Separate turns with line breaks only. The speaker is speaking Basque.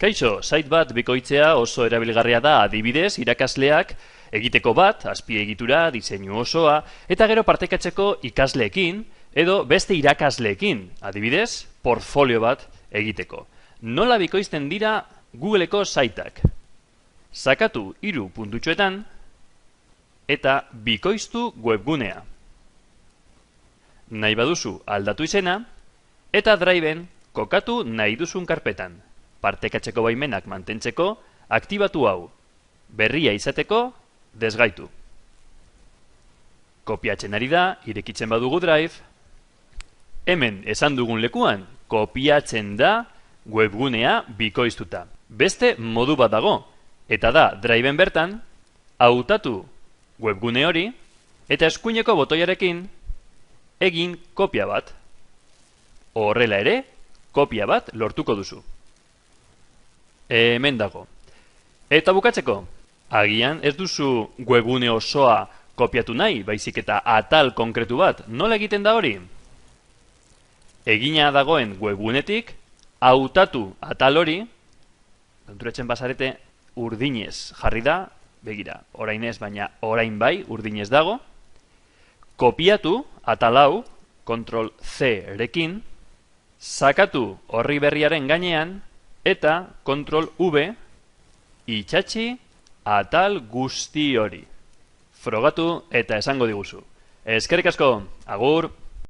Kaixo, site bat bikoitzea oso erabilgarria da adibidez irakasleak egiteko bat, azpiegitura, diseinu osoa, eta gero partekatzeko ikasleekin edo beste irakasleekin, adibidez, portfolio bat egiteko. Nola bikoizten dira Googleeko siteak? Sakatu 3 puntutxoetan eta bikoiztu webgunea. Nahi baduzu aldatu izena eta Driven kokatu nahi duzun karpetan. Partekatzeko baimenak mantentzeko, aktibatu hau. Berria izateko, desgaitu. Kopiatzen ari da, irekitzen badugu Drive. Hemen esan dugun lekuan, kopiatzen da webgunea bikoiztuta. Beste modu bat dago, eta da Driven bertan, hautatu webgune hori, eta eskuineko botoiarekin egin kopia bat. Horrela ere, kopia bat lortuko duzu. Hemen dago. Eta bukatzeko, agian ez duzu webgune osoa kopiatu nahi, baizik eta atal konkretu bat, nola egiten da hori? Egina dagoen webgunetik, hautatu atal hori, konturatzen bazarete, urdinez jarri da, begira, orain ez, baina orain bai, urdinez dago, kopiatu atal hau, Ctrl C rekin, sakatu horri berriaren gainean, eta Ctrl V itxatxi atal guzti hori. Frogatu eta esango diguzu. Eskerrik asko, agur!